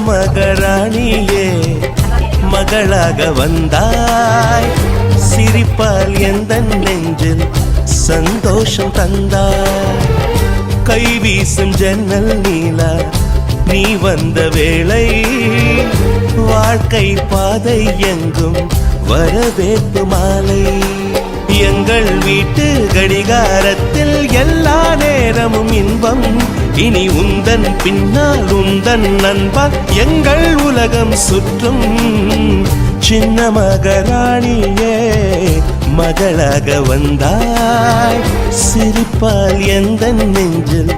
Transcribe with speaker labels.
Speaker 1: மகாராணியே மகளாக வந்தாய், சிரிப்பால் எந்த நெஞ்சில் சந்தோஷம் தந்தாய். கை வீசும் ஜன்னல் நீலா நீ வந்த வேளை, வாழ்க்கை பாதை எங்கும் வரவேற்பு மாலை. எங்கள் வீட்டு கடிகாரத்தில் எல்லா நேரமும் இன்பம், இனி உந்தன் பின்னால் உந்தன் நண்பன் எங்கள் உலகம் சுற்றும். சின்ன மகாராணியே மகளாக வந்தாய், சிரிப்பால் எந்த நெஞ்சில்